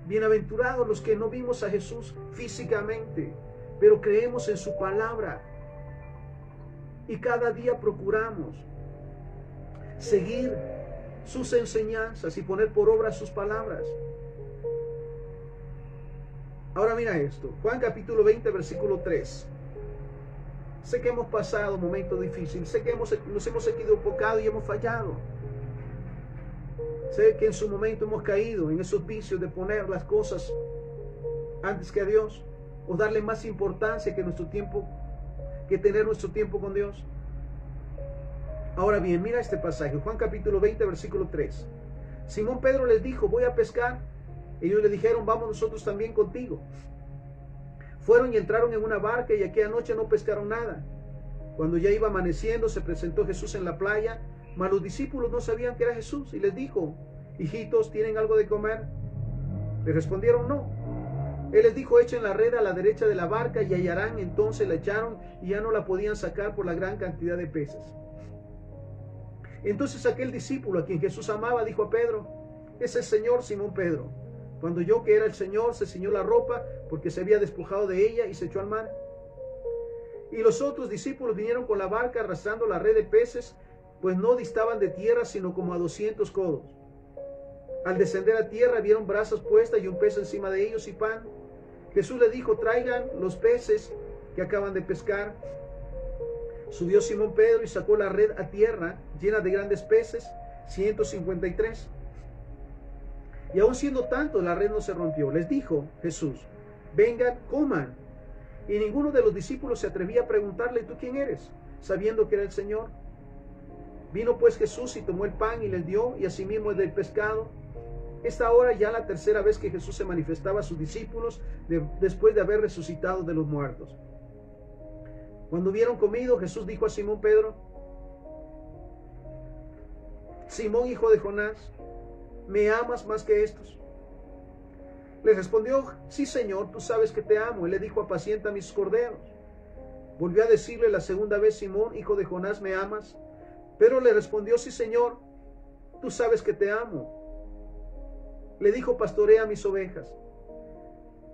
Bienaventurados los que no vimos a Jesús físicamente, pero creemos en su palabra. Y cada día procuramos seguir sus enseñanzas y poner por obra sus palabras. Ahora mira esto, Juan capítulo 20, versículo 3. Sé que hemos pasado momentos difíciles, sé que nos hemos equivocado y hemos fallado. Sé que en su momento hemos caído en esos vicios de poner las cosas antes que a Dios, o darle más importancia que tener nuestro tiempo con Dios. Ahora bien, mira este pasaje, Juan capítulo 20, versículo 3. Simón Pedro les dijo, voy a pescar. Ellos le dijeron, vamos nosotros también contigo. Fueron y entraron en una barca y aquella noche no pescaron nada. Cuando ya iba amaneciendo, se presentó Jesús en la playa, mas los discípulos no sabían que era Jesús y les dijo, hijitos, ¿tienen algo de comer? Le respondieron, no. Él les dijo, echen la red a la derecha de la barca y hallarán. Entonces la echaron y ya no la podían sacar por la gran cantidad de peces. Entonces aquel discípulo a quien Jesús amaba dijo a Pedro, es el Señor. Simón Pedro, cuando oyó que era el Señor, se ciñó la ropa porque se había despojado de ella y se echó al mar. Y los otros discípulos vinieron con la barca arrastrando la red de peces, pues no distaban de tierra sino como a 200 codos. Al descender a tierra vieron brasas puestas y un pez encima de ellos y pan. Jesús le dijo, traigan los peces que acaban de pescar. Subió Simón Pedro y sacó la red a tierra, llena de grandes peces, 153. Y aun siendo tanto, la red no se rompió. Les dijo Jesús, vengan, coman. Y ninguno de los discípulos se atrevía a preguntarle, ¿tú quién eres?, sabiendo que era el Señor. Vino pues Jesús y tomó el pan y les dio, y asimismo el del pescado. Esta hora ya la tercera vez que Jesús se manifestaba a sus discípulos después de haber resucitado de los muertos. Cuando hubieron comido, Jesús dijo a Simón Pedro, Simón, hijo de Jonás, ¿me amas más que estos? Le respondió, sí, Señor, tú sabes que te amo. Él le dijo, apacienta mis corderos. Volvió a decirle la segunda vez, Simón, hijo de Jonás, ¿me amas? Pedro le respondió, sí, Señor, tú sabes que te amo. Le dijo, pastorea mis ovejas.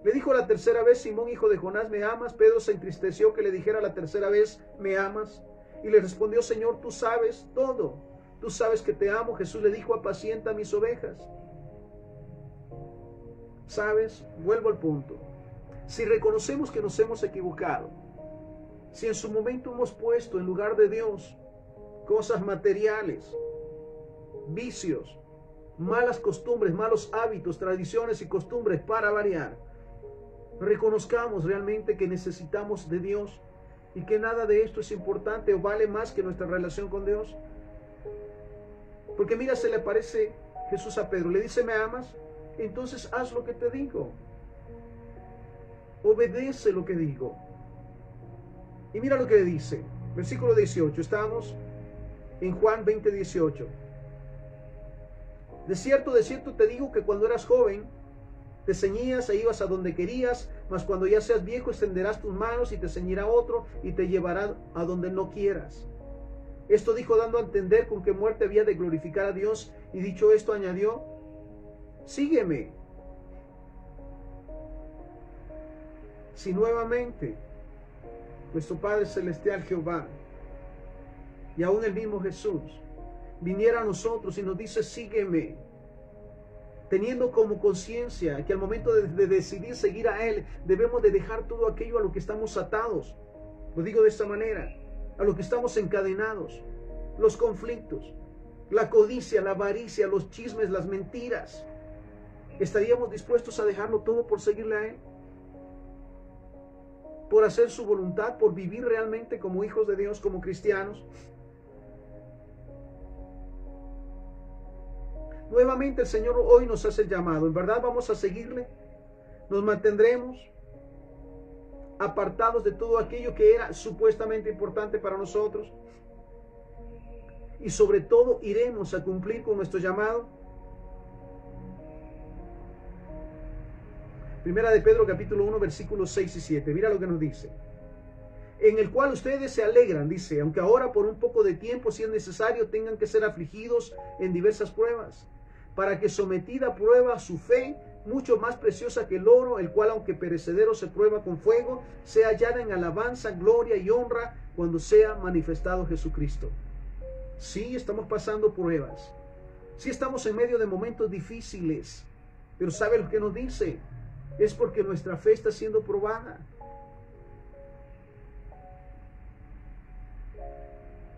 Le dijo la tercera vez, Simón, hijo de Jonás, ¿me amas? Pedro se entristeció que le dijera la tercera vez, ¿me amas? Y le respondió, Señor, tú sabes todo. Tú sabes que te amo. Jesús le dijo, apacienta mis ovejas. ¿Sabes? Vuelvo al punto. Si reconocemos que nos hemos equivocado, si en su momento hemos puesto en lugar de Dios cosas materiales, vicios, malas costumbres, malos hábitos, tradiciones y costumbres para variar, reconozcamos realmente que necesitamos de Dios y que nada de esto es importante o vale más que nuestra relación con Dios. Porque mira, se le aparece Jesús a Pedro, le dice, ¿me amas? Entonces haz lo que te digo. Obedece lo que digo. Y mira lo que le dice. Versículo 18. Estamos en Juan 20, 18. De cierto te digo que cuando eras joven, te ceñías e ibas a donde querías, mas cuando ya seas viejo extenderás tus manos y te ceñirá otro y te llevará a donde no quieras. Esto dijo dando a entender con qué muerte había de glorificar a Dios, y dicho esto añadió, sígueme. Si nuevamente nuestro Padre Celestial Jehová y aún el mismo Jesús viniera a nosotros y nos dice, sígueme, teniendo como conciencia que al momento de decidir seguir a Él, debemos de dejar todo aquello a lo que estamos atados. Lo digo de esta manera, a lo que estamos encadenados, los conflictos, la codicia, la avaricia, los chismes, las mentiras. ¿Estaríamos dispuestos a dejarlo todo por seguirle a Él? Por hacer su voluntad, por vivir realmente como hijos de Dios, como cristianos. Nuevamente el Señor hoy nos hace el llamado. ¿En verdad vamos a seguirle? ¿Nos mantendremos apartados de todo aquello que era supuestamente importante para nosotros? Y sobre todo, ¿iremos a cumplir con nuestro llamado? Primera de Pedro capítulo 1 versículos 6 y 7. Mira lo que nos dice. en el cual ustedes se alegran, dice, aunque ahora por un poco de tiempo, si es necesario, tengan que ser afligidos en diversas pruebas, para que sometida a prueba su fe, mucho más preciosa que el oro, el cual aunque perecedero se prueba con fuego, sea hallada en alabanza, gloria y honra cuando sea manifestado Jesucristo. Sí, estamos pasando pruebas. Sí, estamos en medio de momentos difíciles. Pero ¿sabe lo que nos dice? Es porque nuestra fe está siendo probada.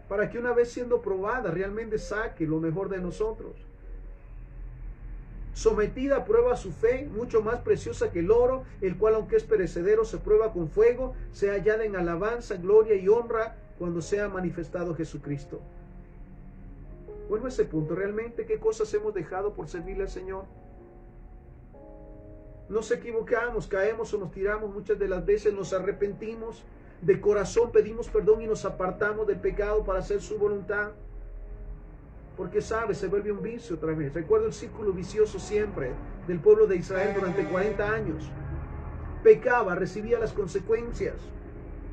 Para que una vez siendo probada realmente saque lo mejor de nosotros. Sometida a prueba su fe, mucho más preciosa que el oro, el cual aunque es perecedero se prueba con fuego, sea hallada en alabanza, gloria y honra cuando sea manifestado Jesucristo. Vuelvo a ese punto, realmente qué cosas hemos dejado por servirle al Señor. Nos equivocamos, caemos o nos tiramos, muchas de las veces nos arrepentimos, de corazón pedimos perdón y nos apartamos del pecado para hacer su voluntad. Porque sabe, se vuelve un vicio otra vez. Recuerdo el círculo vicioso siempre del pueblo de Israel durante 40 años. Pecaba, recibía las consecuencias.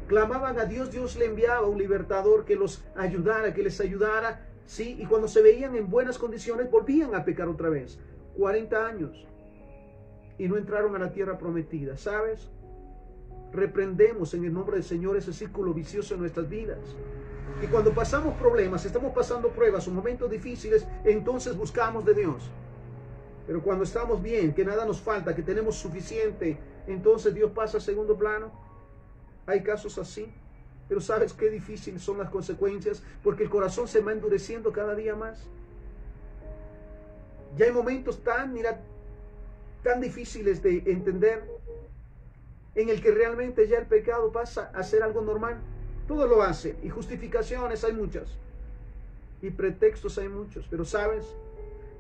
Clamaban a Dios, Dios le enviaba un libertador que los ayudara, que les ayudara. Sí, y cuando se veían en buenas condiciones, volvían a pecar otra vez. 40 años. Y no entraron a la tierra prometida, ¿sabes? Reprendemos en el nombre del Señor ese círculo vicioso en nuestras vidas. Y cuando pasamos problemas, estamos pasando pruebas o momentos difíciles, entonces buscamos de Dios. Pero cuando estamos bien, que nada nos falta, que tenemos suficiente, entonces Dios pasa a segundo plano. Hay casos así. Pero ¿sabes qué difíciles son las consecuencias? Porque el corazón se va endureciendo cada día más. Ya hay momentos tan difíciles de entender, en el que realmente ya el pecado pasa a ser algo normal. Todo lo hace, y justificaciones hay muchas, y pretextos hay muchos, pero ¿sabes?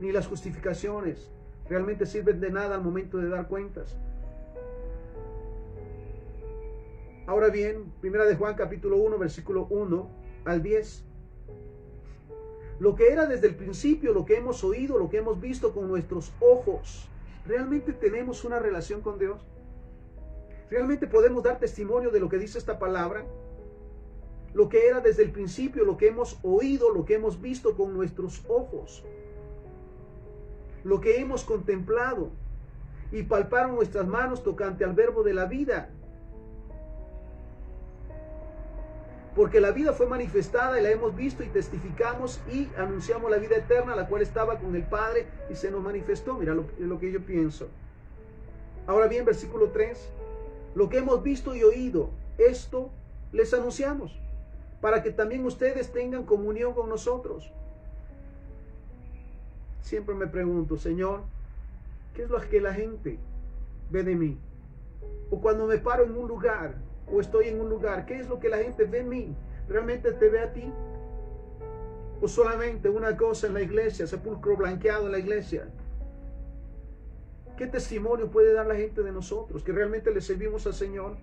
Ni las justificaciones realmente sirven de nada al momento de dar cuentas. Ahora bien, 1 de Juan capítulo 1, versículo 1 al 10. Lo que era desde el principio, lo que hemos oído, lo que hemos visto con nuestros ojos, ¿realmente tenemos una relación con Dios? ¿Realmente podemos dar testimonio de lo que dice esta palabra? Lo que era desde el principio, lo que hemos oído, lo que hemos visto con nuestros ojos, lo que hemos contemplado y palparon nuestras manos tocante al verbo de la vida. Porque la vida fue manifestada y la hemos visto y testificamos y anunciamos la vida eterna, la cual estaba con el Padre y se nos manifestó. Mira lo que yo pienso. Ahora bien, versículo 3. Lo que hemos visto y oído, esto les anunciamos, para que también ustedes tengan comunión con nosotros. Siempre me pregunto, Señor, ¿qué es lo que la gente ve de mí? O cuando me paro en un lugar, o estoy en un lugar, ¿qué es lo que la gente ve en mí? ¿Realmente te ve a ti? ¿O solamente una cosa en la iglesia, sepulcro blanqueado en la iglesia? ¿Qué testimonio puede dar la gente de nosotros? ¿Que realmente le servimos al Señor?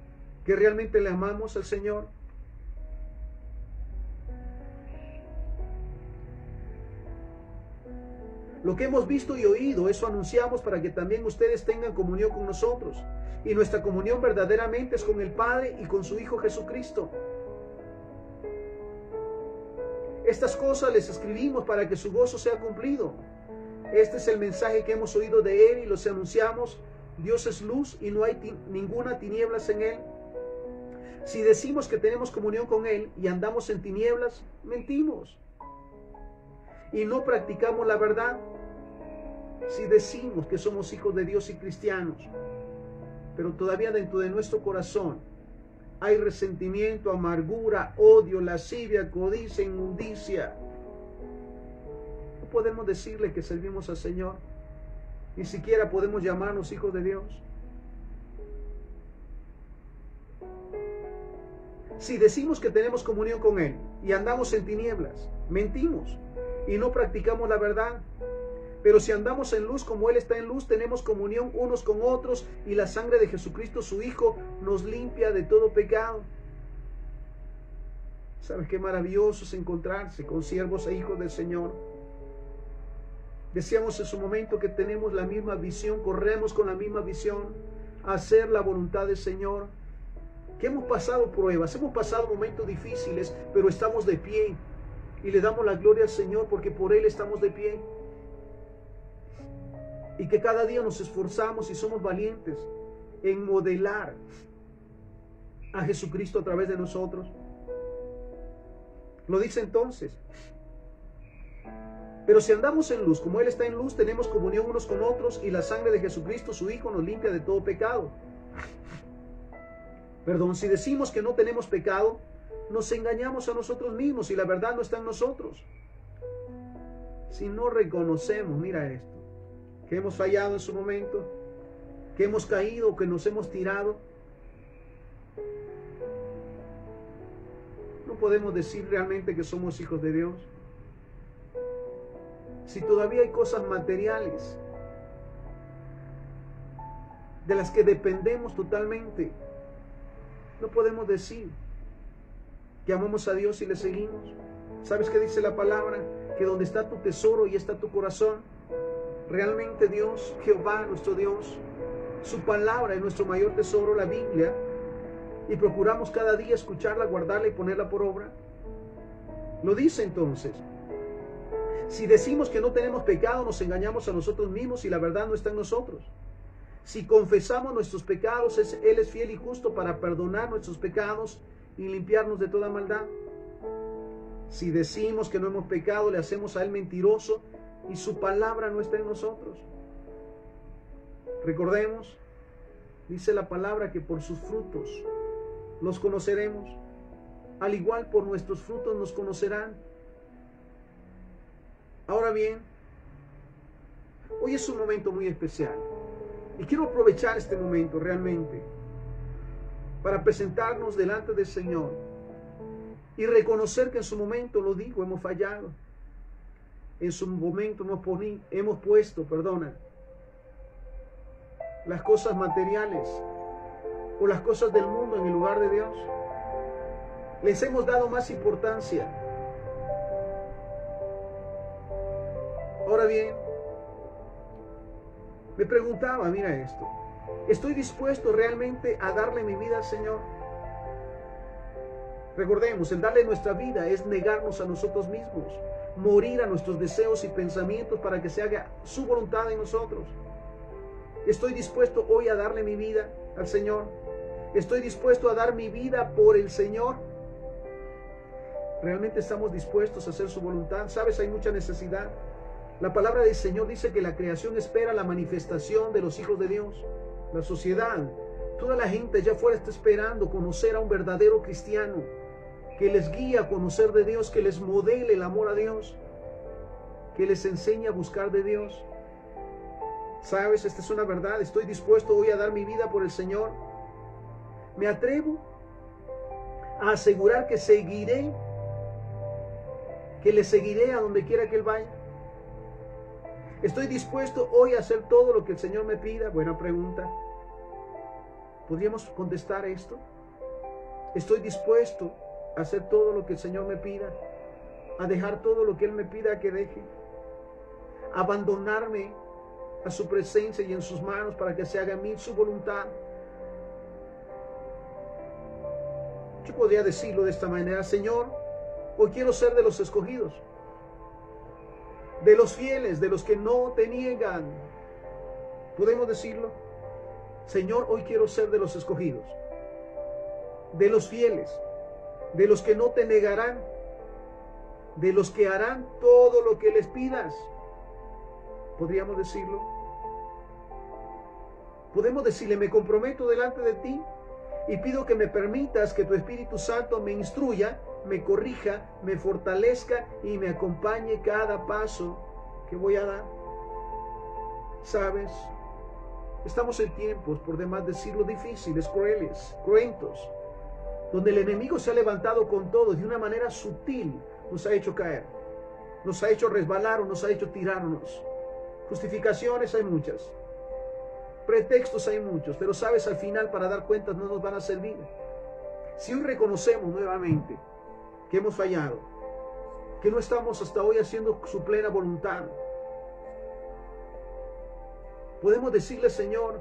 ¿Que realmente le amamos al Señor? Lo que hemos visto y oído, eso anunciamos para que también ustedes tengan comunión con nosotros. Y nuestra comunión verdaderamente es con el Padre y con su Hijo Jesucristo. Estas cosas les escribimos para que su gozo sea cumplido. Este es el mensaje que hemos oído de Él y los anunciamos. Dios es luz y no hay ninguna tinieblas en Él. Si decimos que tenemos comunión con Él y andamos en tinieblas, mentimos y no practicamos la verdad. Si decimos que somos hijos de Dios y cristianos, pero todavía dentro de nuestro corazón hay resentimiento, amargura, odio, lascivia, codicia, inmundicia, no podemos decirle que servimos al Señor. Ni siquiera podemos llamarnos hijos de Dios. Si decimos que tenemos comunión con Él y andamos en tinieblas, mentimos y no practicamos la verdad. Pero si andamos en luz como Él está en luz, tenemos comunión unos con otros y la sangre de Jesucristo, su Hijo, nos limpia de todo pecado. ¿Sabes qué maravilloso es encontrarse con siervos e hijos del Señor? Decíamos en su momento que tenemos la misma visión, corremos con la misma visión, a hacer la voluntad del Señor. que hemos pasado pruebas, hemos pasado momentos difíciles, pero estamos de pie y le damos la gloria al Señor porque por Él estamos de pie. Y que cada día nos esforzamos y somos valientes en modelar a Jesucristo a través de nosotros. Lo dice entonces: pero si andamos en luz, como Él está en luz, tenemos comunión unos con otros, y la sangre de Jesucristo, su Hijo, nos limpia de todo pecado. Perdón, si decimos que no tenemos pecado, nos engañamos a nosotros mismos y la verdad no está en nosotros. Si no reconocemos, mira esto, que hemos fallado en su momento, que hemos caído, que nos hemos tirado, no podemos decir realmente que somos hijos de Dios. Si todavía hay cosas materiales de las que dependemos totalmente, no podemos decir que amamos a Dios y le seguimos. ¿Sabes qué dice la palabra? Que donde está tu tesoro y está tu corazón. Realmente Dios, Jehová, nuestro Dios, su palabra es nuestro mayor tesoro, la Biblia, y procuramos cada día escucharla, guardarla y ponerla por obra. Lo dice entonces: si decimos que no tenemos pecado, nos engañamos a nosotros mismos y la verdad no está en nosotros. Si confesamos nuestros pecados, Él es fiel y justo para perdonar nuestros pecados y limpiarnos de toda maldad. Si decimos que no hemos pecado, le hacemos a Él mentiroso y su palabra no está en nosotros. Recordemos, dice la palabra, que por sus frutos los conoceremos. Al igual por nuestros frutos nos conocerán. Ahora bien, hoy es un momento muy especial y quiero aprovechar este momento realmente para presentarnos delante del Señor y reconocer que en su momento, lo digo, hemos fallado. En su momento hemos puesto las cosas materiales o las cosas del mundo en el lugar de Dios. Les hemos dado más importancia. Ahora bien, me preguntaba, mira esto: ¿estoy dispuesto realmente a darle mi vida al Señor? Recordemos, el darle nuestra vida es negarnos a nosotros mismos, morir a nuestros deseos y pensamientos para que se haga su voluntad en nosotros. ¿Estoy dispuesto hoy a darle mi vida al Señor? ¿Estoy dispuesto a dar mi vida por el Señor? ¿Realmente estamos dispuestos a hacer su voluntad? ¿Sabes? Hay mucha necesidad. La palabra del Señor dice que la creación espera la manifestación de los hijos de Dios. La sociedad, toda la gente allá afuera está esperando conocer a un verdadero cristiano que les guíe a conocer de Dios, que les modele el amor a Dios, que les enseñe a buscar de Dios. ¿Sabes? Esta es una verdad. ¿Estoy dispuesto hoy a dar mi vida por el Señor? ¿Me atrevo a asegurar que le seguiré a donde quiera que Él vaya? ¿Estoy dispuesto hoy a hacer todo lo que el Señor me pida? Buena pregunta. ¿Podríamos contestar esto? ¿Estoy dispuesto a hacer todo lo que el Señor me pida? ¿A dejar todo lo que Él me pida que deje? ¿A abandonarme a su presencia y en sus manos para que se haga en mí su voluntad? Yo podría decirlo de esta manera: Señor, hoy quiero ser de los escogidos, de los fieles, de los que no te niegan. ¿Podemos decirlo? Señor, hoy quiero ser de los escogidos, de los fieles, de los que no te negarán, de los que harán todo lo que les pidas. ¿Podríamos decirlo? Podemos decirle: me comprometo delante de ti y pido que me permitas que tu Espíritu Santo me instruya, me corrija, me fortalezca y me acompañe cada paso que voy a dar. ¿Sabes? Estamos en tiempos, por demás decirlo, difíciles, crueles, cruentos, donde el enemigo se ha levantado con todo, de una manera sutil nos ha hecho caer, nos ha hecho resbalar o nos ha hecho tirarnos. Justificaciones hay muchas, pretextos hay muchos, pero sabes, al final para dar cuentas no nos van a servir. Si hoy reconocemos nuevamente que hemos fallado, que no estamos hasta hoy haciendo su plena voluntad, podemos decirle: Señor,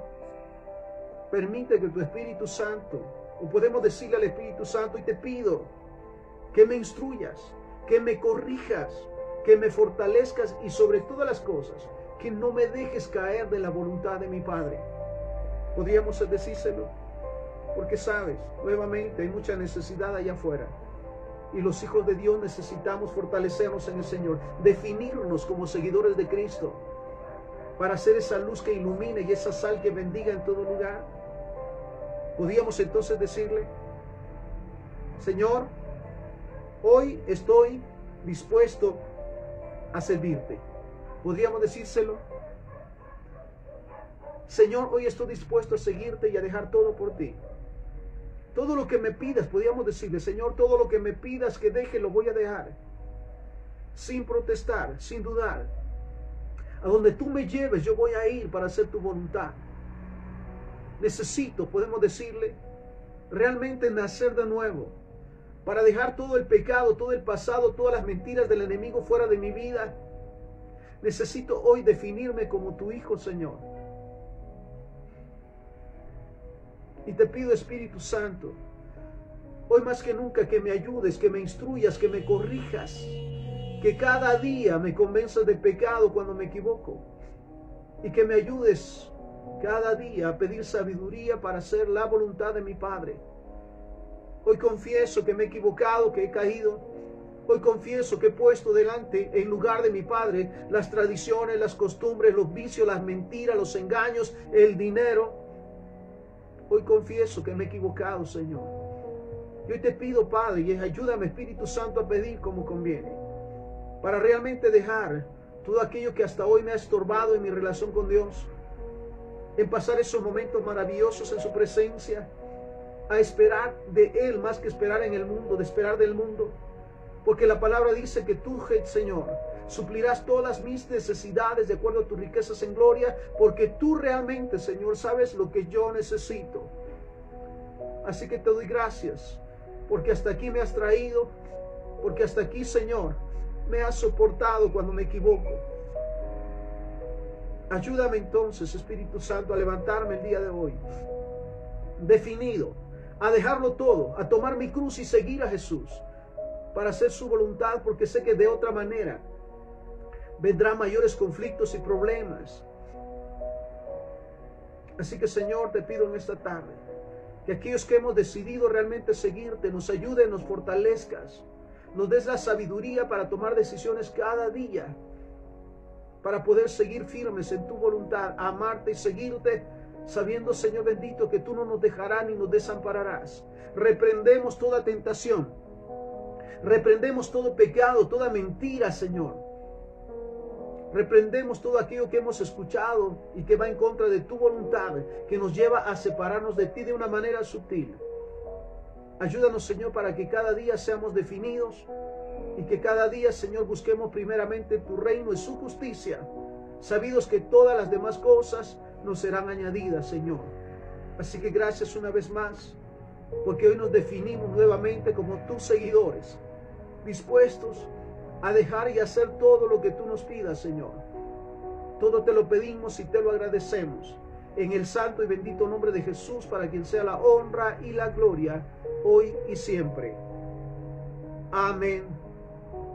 permite que tu Espíritu Santo O podemos decirle al Espíritu Santo: y te pido que me instruyas, que me corrijas, que me fortalezcas y sobre todas las cosas, que no me dejes caer de la voluntad de mi Padre. Podríamos decírselo, porque sabes, nuevamente hay mucha necesidad allá afuera. Y los hijos de Dios necesitamos fortalecernos en el Señor, definirnos como seguidores de Cristo, para ser esa luz que ilumine y esa sal que bendiga en todo lugar. Podríamos entonces decirle: Señor, hoy estoy dispuesto a servirte. Podríamos decírselo: Señor, hoy estoy dispuesto a seguirte y a dejar todo por ti. Todo lo que me pidas, podríamos decirle: Señor, todo lo que me pidas que deje, lo voy a dejar. Sin protestar, sin dudar. A donde tú me lleves, yo voy a ir para hacer tu voluntad. Necesito, podemos decirle, realmente nacer de nuevo, para dejar todo el pecado, todo el pasado, todas las mentiras del enemigo fuera de mi vida. Necesito hoy definirme como tu hijo, Señor. Y te pido, Espíritu Santo, hoy más que nunca, que me ayudes, que me instruyas, que me corrijas, que cada día me convenzas del pecado cuando me equivoco, y que me ayudes cada día a pedir sabiduría para hacer la voluntad de mi Padre. Hoy confieso que me he equivocado, que he caído. Hoy confieso que he puesto delante, en lugar de mi Padre, las tradiciones, las costumbres, los vicios, las mentiras, los engaños, el dinero. Hoy confieso que me he equivocado, Señor. Y hoy te pido, Padre, y ayúdame, Espíritu Santo, a pedir como conviene, para realmente dejar todo aquello que hasta hoy me ha estorbado en mi relación con Dios, en pasar esos momentos maravillosos en su presencia, a esperar de Él más que esperar en el mundo, de esperar del mundo. Porque la palabra dice que tú, Señor, suplirás todas mis necesidades de acuerdo a tus riquezas en gloria, porque tú realmente, Señor, sabes lo que yo necesito. Así que te doy gracias, porque hasta aquí me has traído, porque hasta aquí, Señor, me has soportado cuando me equivoco. Ayúdame entonces, Espíritu Santo, a levantarme el día de hoy, definido, a dejarlo todo, a tomar mi cruz y seguir a Jesús, para hacer su voluntad, porque sé que de otra manera vendrán mayores conflictos y problemas. Así que, Señor, te pido en esta tarde que aquellos que hemos decidido realmente seguirte, nos ayudes, nos fortalezcas, nos des la sabiduría para tomar decisiones cada día, para poder seguir firmes en tu voluntad, amarte y seguirte, sabiendo, Señor bendito, que tú no nos dejarás ni nos desampararás. Reprendemos toda tentación, reprendemos todo pecado, toda mentira, Señor. Reprendemos todo aquello que hemos escuchado y que va en contra de tu voluntad, que nos lleva a separarnos de ti de una manera sutil. Ayúdanos, Señor, para que cada día seamos definidos y que cada día, Señor, busquemos primeramente tu reino y su justicia, sabidos que todas las demás cosas nos serán añadidas, Señor. Así que gracias una vez más, porque hoy nos definimos nuevamente como tus seguidores, dispuestos a dejar y hacer todo lo que tú nos pidas, Señor. Todo te lo pedimos y te lo agradecemos, en el santo y bendito nombre de Jesús, para quien sea la honra y la gloria, hoy y siempre. Amén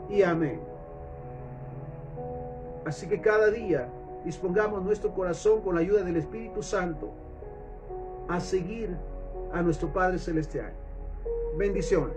y amén. Así que cada día dispongamos nuestro corazón, con la ayuda del Espíritu Santo, a seguir a nuestro Padre Celestial. Bendiciones.